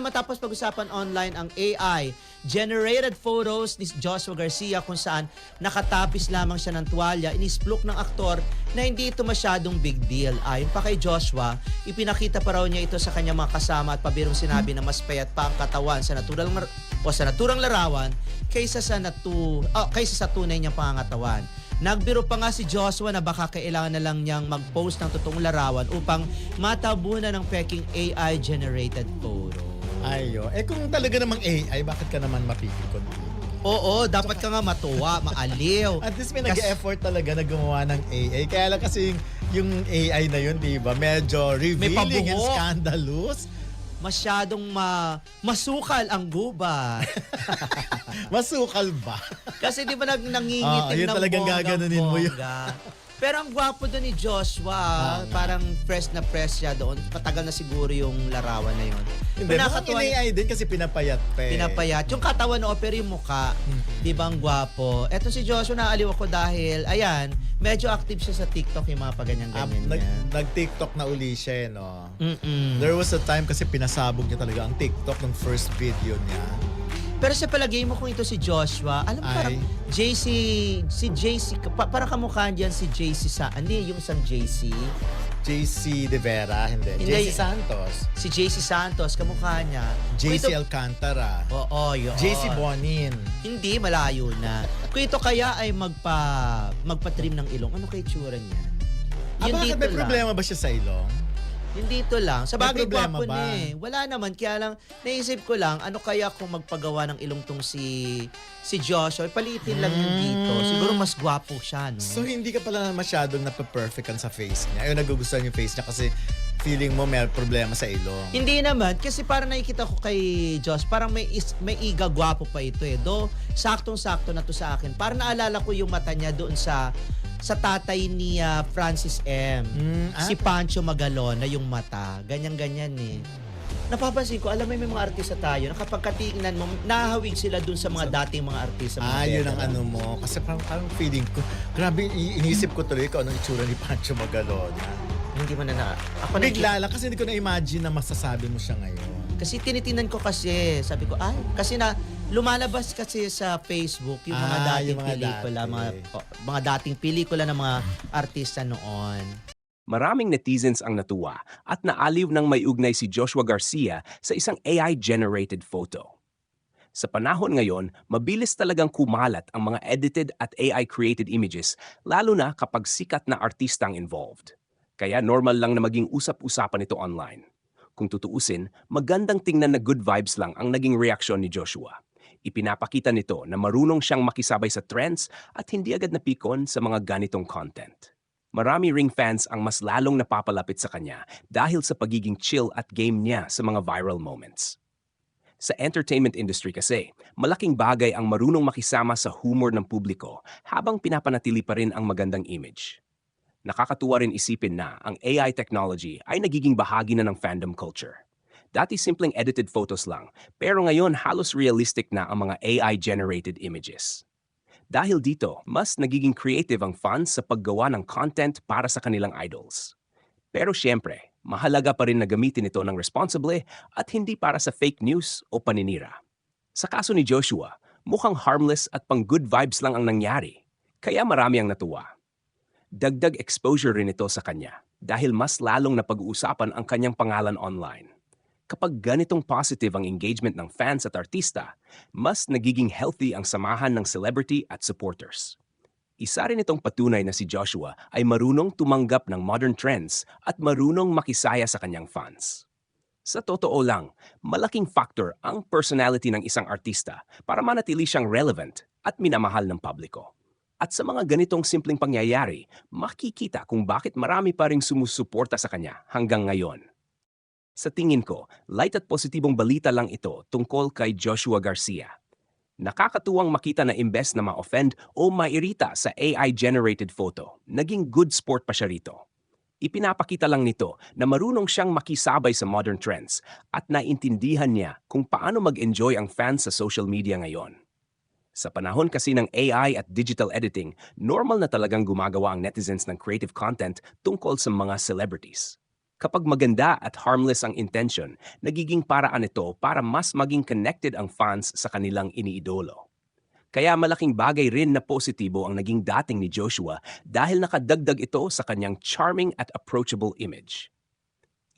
Matapos pag-usapan online ang AI generated photos ni Joshua Garcia kung saan nakatapis lamang siya ng tuwalya, inisplok ng aktor na hindi ito masyadong big deal. Ayon pa kay Joshua, ipinakita pa raw niya ito sa kanyang mga kasama at pabirong sinabi na mas payat pa ang katawan sa naturang larawan kaysa sa tunay niyang pangangatawan. Nagbiro pa nga si Joshua na baka kailangan na lang niyang mag-post ng totoong larawan upang matabunan ng peking AI-generated photo. Ayo. Kung talaga namang AI, bakit ka naman mapipikon? Oo, dapat ka nga matuwa, maaliw. At least may nag-effort talaga na gumawa ng AI. Kaya lang kasi yung AI na yun, di ba? Medyo revealing and scandalous. Masyadong masukal ang gubat. Masukal ba? Kasi di ba nangingitim yun ng talagang gaganunin mo yun. Pero ang gwapo doon ni Joshua, parang fresh na fresh siya doon. Patagal na siguro yung larawan na yun. Hindi, mukhang AI din kasi pinapayat pa eh. Pinapayat. Yung katawan no, pero yung mukha, di ba ang gwapo? Eto si Joshua, naaliw ako dahil, ayan, medyo active siya sa TikTok, yung mga paganyan-ganyan niya. Nag-TikTok na uli siya no? There was a time kasi pinasabog niya talaga ang TikTok ng first video niya. Pero sa palagay mo kung ito si Joshua, alam mo parang parang kamukhaan diyan si JC hindi yung isang JC. JC De Vera, hindi. JC Santos. Si JC Santos, kamukha niya. JC Alcantara. Oo, yun. JC Bonin. Hindi, malayo na. Kung ito kaya ay magpa-trim ng ilong, ano kay tsura niya? Bakit may problema ba siya sa ilong? Yung dito lang. Sa bagay gwapo ba? niya eh. Wala naman. Kaya lang, naisip ko lang, ano kaya kung magpagawa ng ilong tong si Joshua, palitin lang yung dito. Siguro mas gwapo siya, no? So, hindi ka pala masyadong napaperfectan sa face niya. Ayaw nagugustuhan yung face niya kasi feeling mo may problema sa ilong. Hindi naman. Kasi parang nakikita ko kay Josh, parang may iga gwapo pa ito eh. Do, saktong-sakto na to sa akin. Parang naalala ko yung mata niya doon sa tatay ni Francis M. Si Pancho Magalona yung mata. Ganyan-ganyan eh. Napapansin ko, alam mo may mga artista tayo na kapag katingnan mo, nahahawig sila dun sa mga dating mga artista. Yun ang ano mo. Kasi parang feeling ko, grabe, inisip ko tuloy kung anong itsura ni Pancho Magalona. Hindi mo na Bigla lang kasi hindi ko na-imagine na masasabi mo siya ngayon. Kasi tinitinan ko kasi, sabi ko, kasi lumalabas kasi sa Facebook yung mga dating pelikula, mga dating pelikula ng mga artista noon. Maraming netizens ang natuwa at naaliw ng may ugnay si Joshua Garcia sa isang AI-generated photo. Sa panahon ngayon, mabilis talagang kumalat ang mga edited at AI-created images, lalo na kapag sikat na artistang involved. Kaya normal lang na maging usap-usapan ito online. Kung tutuusin, magandang tingnan na good vibes lang ang naging reaksyon ni Joshua. Ipinapakita nito na marunong siyang makisabay sa trends at hindi agad napikon sa mga ganitong content. Marami ring fans ang mas lalong napapalapit sa kanya dahil sa pagiging chill at game niya sa mga viral moments. Sa entertainment industry kasi, malaking bagay ang marunong makisama sa humor ng publiko habang pinapanatili pa rin ang magandang image. Nakakatuwa rin isipin na ang AI technology ay nagiging bahagi na ng fandom culture. Dati simpleng edited photos lang, pero ngayon halos realistic na ang mga AI-generated images. Dahil dito, mas nagiging creative ang fans sa paggawa ng content para sa kanilang idols. Pero syempre, mahalaga pa rin na gamitin ito ng responsibly at hindi para sa fake news o paninira. Sa kaso ni Joshua, mukhang harmless at pang good vibes lang ang nangyari, kaya marami ang natuwa. Dagdag exposure rin ito sa kanya dahil mas lalong napag-uusapan ang kanyang pangalan online. Kapag ganitong positive ang engagement ng fans at artista, mas nagiging healthy ang samahan ng celebrity at supporters. Isa rin itong patunay na si Joshua ay marunong tumanggap ng modern trends at marunong makisaya sa kanyang fans. Sa totoo lang, malaking factor ang personality ng isang artista para manatili siyang relevant at minamahal ng publiko. At sa mga ganitong simpleng pangyayari, makikita kung bakit marami pa ring sumusuporta sa kanya hanggang ngayon. Sa tingin ko, light at positibong balita lang ito tungkol kay Joshua Garcia. Nakakatuwang makita na imbes na ma-offend o mairita sa AI-generated photo, naging good sport pa siya rito. Ipinapakita lang nito na marunong siyang makisabay sa modern trends at naintindihan niya kung paano mag-enjoy ang fans sa social media ngayon. Sa panahon kasi ng AI at digital editing, normal na talagang gumagawa ang netizens ng creative content tungkol sa mga celebrities. Kapag maganda at harmless ang intention, nagiging paraan ito para mas maging connected ang fans sa kanilang iniidolo. Kaya malaking bagay rin na positibo ang naging dating ni Joshua dahil nakadagdag ito sa kanyang charming at approachable image.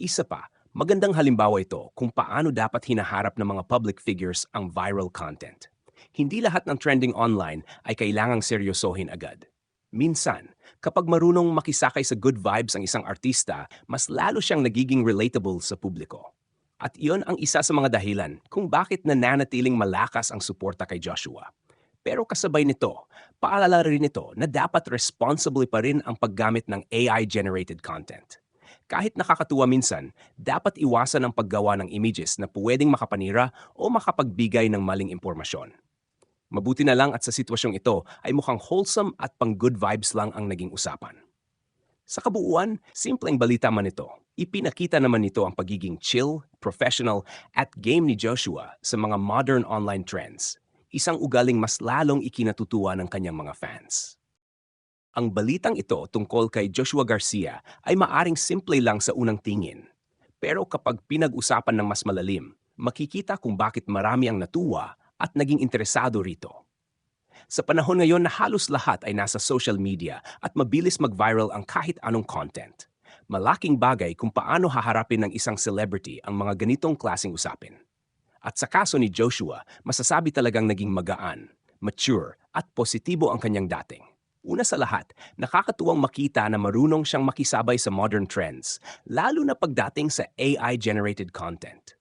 Isa pa, magandang halimbawa ito kung paano dapat hinaharap ng mga public figures ang viral content. Hindi lahat ng trending online ay kailangang seryosohin agad. Minsan, kapag marunong makisakay sa good vibes ang isang artista, mas lalo siyang nagiging relatable sa publiko. At iyon ang isa sa mga dahilan kung bakit nananatiling malakas ang suporta kay Joshua. Pero kasabay nito, paalala rin ito na dapat responsibly pa rin ang paggamit ng AI-generated content. Kahit nakakatuwa minsan, dapat iwasan ang paggawa ng images na pwedeng makapanira o makapagbigay ng maling impormasyon. Mabuti na lang at sa sitwasyong ito ay mukhang wholesome at pang good vibes lang ang naging usapan. Sa kabuuan, simpleng balita man ito, ipinakita naman nito ang pagiging chill, professional at game ni Joshua sa mga modern online trends. Isang ugaling mas lalong ikinatutuwa ng kanyang mga fans. Ang balitang ito tungkol kay Joshua Garcia ay maaring simple lang sa unang tingin. Pero kapag pinag-usapan ng mas malalim, makikita kung bakit marami ang natuwa at naging interesado rito. Sa panahon ngayon na halos lahat ay nasa social media at mabilis mag-viral ang kahit anong content, malaking bagay kung paano haharapin ng isang celebrity ang mga ganitong klaseng usapin. At sa kaso ni Joshua, masasabi talagang naging magaan, mature at positibo ang kanyang dating. Una sa lahat, nakakatuwang makita na marunong siyang makisabay sa modern trends, lalo na pagdating sa AI-generated content.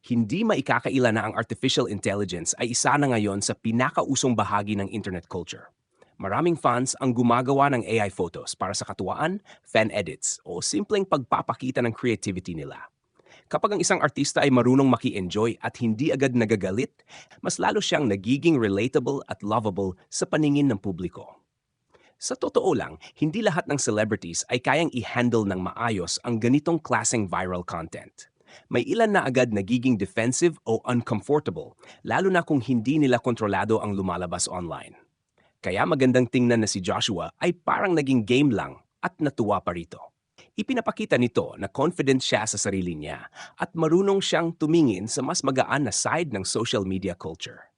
Hindi maikakaila na ang artificial intelligence ay isa na ngayon sa pinakausong bahagi ng internet culture. Maraming fans ang gumagawa ng AI photos para sa katuwaan, fan edits, o simpleng pagpapakita ng creativity nila. Kapag ang isang artista ay marunong maki-enjoy at hindi agad nagagalit, mas lalo siyang nagiging relatable at lovable sa paningin ng publiko. Sa totoo lang, hindi lahat ng celebrities ay kayang i-handle ng maayos ang ganitong klaseng viral content. May ilan na agad nagiging defensive o uncomfortable, lalo na kung hindi nila kontrolado ang lumalabas online. Kaya magandang tingnan na si Joshua ay parang naging game lang at natuwa pa rito. Ipinapakita nito na confident siya sa sarili niya at marunong siyang tumingin sa mas magaan na side ng social media culture.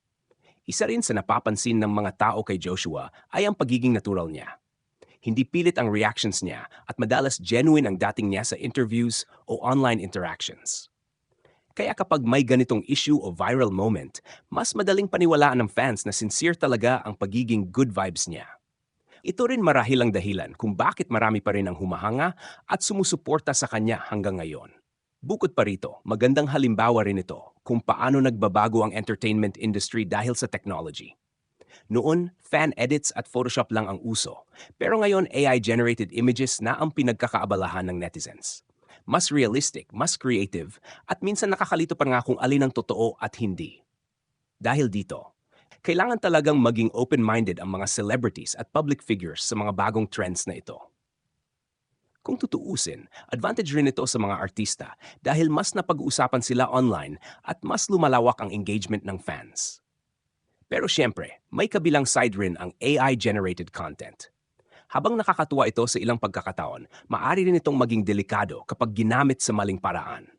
Isa rin sa napapansin ng mga tao kay Joshua ay ang pagiging natural niya. Hindi pilit ang reactions niya at madalas genuine ang dating niya sa interviews o online interactions. Kaya kapag may ganitong issue o viral moment, mas madaling paniwalaan ng fans na sincere talaga ang pagiging good vibes niya. Ito rin marahil ang dahilan kung bakit marami pa rin ang humahanga at sumusuporta sa kanya hanggang ngayon. Bukod pa rito, magandang halimbawa rin ito kung paano nagbabago ang entertainment industry dahil sa technology. Noon, fan edits at Photoshop lang ang uso, pero ngayon AI-generated images na ang pinagkakaabalahan ng netizens. Mas realistic, mas creative, at minsan nakakalito pa nga kung alin ang totoo at hindi. Dahil dito, kailangan talagang maging open-minded ang mga celebrities at public figures sa mga bagong trends na ito. Kung tutuusin, advantage rin ito sa mga artista dahil mas napag-uusapan sila online at mas lumalawak ang engagement ng fans. Pero siyempre, may kabilang side rin ang AI-generated content. Habang nakakatuwa ito sa ilang pagkakataon, maaari rin itong maging delikado kapag ginamit sa maling paraan.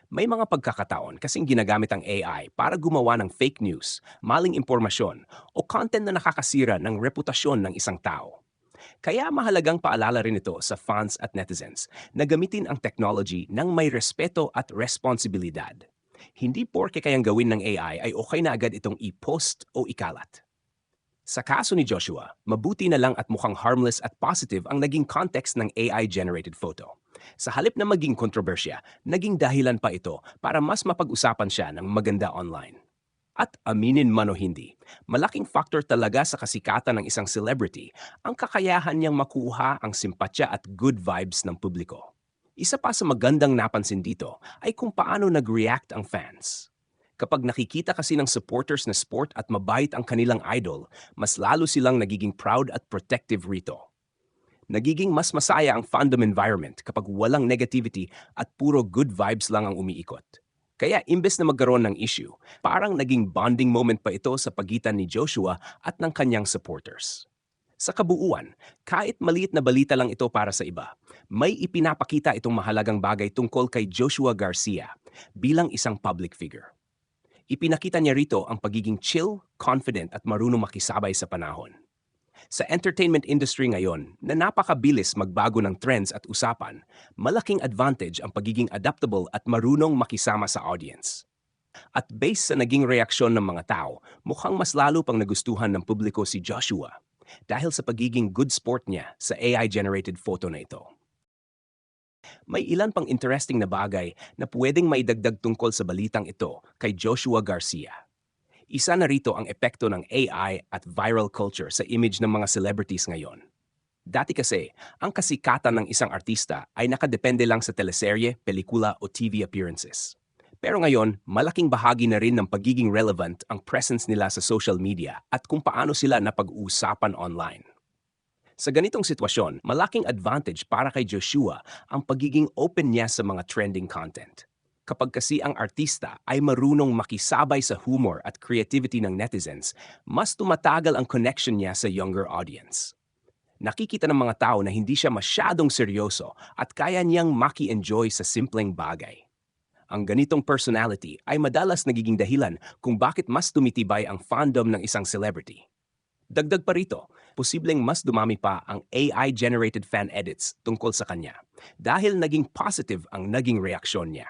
May mga pagkakataon kasing ginagamit ang AI para gumawa ng fake news, maling impormasyon, o content na nakakasira ng reputasyon ng isang tao. Kaya mahalagang paalala rin ito sa fans at netizens na gamitin ang technology ng may respeto at responsibilidad. Hindi porke kayang gawin ng AI ay okay na agad itong i-post o ikalat. Sa kaso ni Joshua, mabuti na lang at mukhang harmless at positive ang naging context ng AI-generated photo. Sa halip na maging kontrobersya, naging dahilan pa ito para mas mapag-usapan siya ng maganda online. At aminin man o hindi, malaking factor talaga sa kasikatan ng isang celebrity ang kakayahan niyang makuha ang simpatya at good vibes ng publiko. Isa pa sa magandang napansin dito ay kung paano nag-react ang fans. Kapag nakikita kasi ng supporters na sport at mabait ang kanilang idol, mas lalo silang nagiging proud at protective rito. Nagiging mas masaya ang fandom environment kapag walang negativity at puro good vibes lang ang umiikot. Kaya imbes na magkaroon ng issue, parang naging bonding moment pa ito sa pagitan ni Joshua at ng kanyang supporters. Sa kabuuan, kahit maliit na balita lang ito para sa iba, may ipinapakita itong mahalagang bagay tungkol kay Joshua Garcia bilang isang public figure. Ipinakita niya rito ang pagiging chill, confident at marunong makisabay sa panahon. Sa entertainment industry ngayon na napakabilis magbago ng trends at usapan, malaking advantage ang pagiging adaptable at marunong makisama sa audience. At based sa naging reaksyon ng mga tao, mukhang mas lalo pang nagustuhan ng publiko si Joshua dahil sa pagiging good sport niya sa AI-generated photo na ito. May ilan pang interesting na bagay na pwedeng maidagdag tungkol sa balitang ito kay Joshua Garcia. Isa na rito ang epekto ng AI at viral culture sa image ng mga celebrities ngayon. Dati kasi, ang kasikatan ng isang artista ay nakadepende lang sa teleserye, pelikula o TV appearances. Pero ngayon, malaking bahagi na rin ng pagiging relevant ang presence nila sa social media at kung paano sila napag-uusapan online. Sa ganitong sitwasyon, malaking advantage para kay Joshua ang pagiging open niya sa mga trending content. Kapag kasi ang artista ay marunong makisabay sa humor at creativity ng netizens, mas tumatagal ang connection niya sa younger audience. Nakikita ng mga tao na hindi siya masyadong seryoso at kaya niyang maki-enjoy sa simpleng bagay. Ang ganitong personality ay madalas nagiging dahilan kung bakit mas tumitibay ang fandom ng isang celebrity. Dagdag pa rito, posibleng mas dumami pa ang AI-generated fan edits tungkol sa kanya dahil naging positive ang naging reaksyon niya.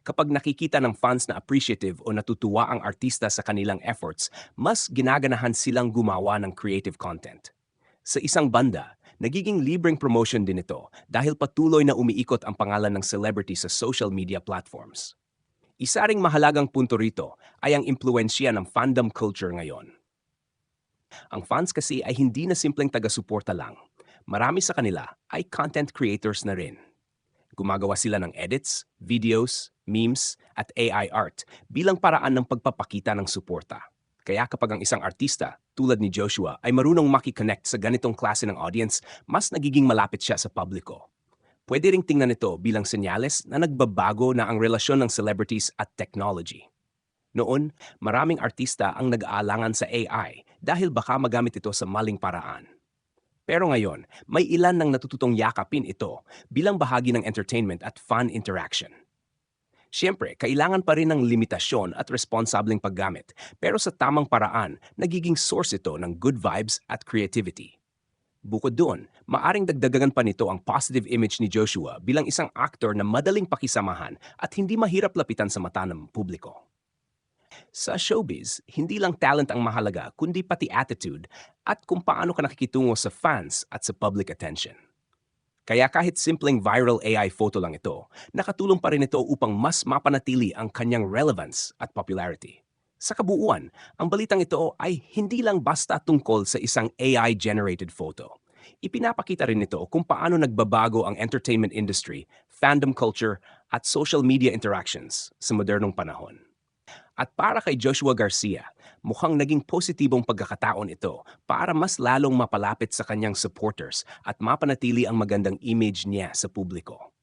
Kapag nakikita ng fans na appreciative o natutuwa ang artista sa kanilang efforts, mas ginaganahan silang gumawa ng creative content. Sa isang banda, nagiging libreng promotion din ito dahil patuloy na umiikot ang pangalan ng celebrity sa social media platforms. Isa ring mahalagang punto rito ay ang impluensya ng fandom culture ngayon. Ang fans kasi ay hindi na simpleng taga-suporta lang. Marami sa kanila ay content creators na rin. Gumagawa sila ng edits, videos, memes at AI art bilang paraan ng pagpapakita ng suporta. Kaya kapag ang isang artista, tulad ni Joshua, ay marunong makikonnect sa ganitong klase ng audience, mas nagiging malapit siya sa publiko. Pwede ring tingnan ito bilang senyales na nagbabago na ang relasyon ng celebrities at technology. Noon, maraming artista ang nag-aalangan sa AI dahil baka magamit ito sa maling paraan. Pero ngayon, may ilan nang natututong yakapin ito bilang bahagi ng entertainment at fun interaction. Siyempre, kailangan pa rin ng limitasyon at responsableng paggamit, pero sa tamang paraan, nagiging source ito ng good vibes at creativity. Bukod doon, maaring dagdagan pa nito ang positive image ni Joshua bilang isang actor na madaling pakisamahan at hindi mahirap lapitan sa mata ng publiko. Sa showbiz, hindi lang talent ang mahalaga kundi pati attitude at kung paano ka nakikitungo sa fans at sa public attention. Kaya kahit simpleng viral AI photo lang ito, nakatulong pa rin ito upang mas mapanatili ang kanyang relevance at popularity. Sa kabuuan, ang balitang ito ay hindi lang basta tungkol sa isang AI-generated photo. Ipinapakita rin ito kung paano nagbabago ang entertainment industry, fandom culture, at social media interactions sa modernong panahon. At para kay Joshua Garcia, mukhang naging positibong pagkakataon ito para mas lalong mapalapit sa kanyang supporters at mapanatili ang magandang image niya sa publiko.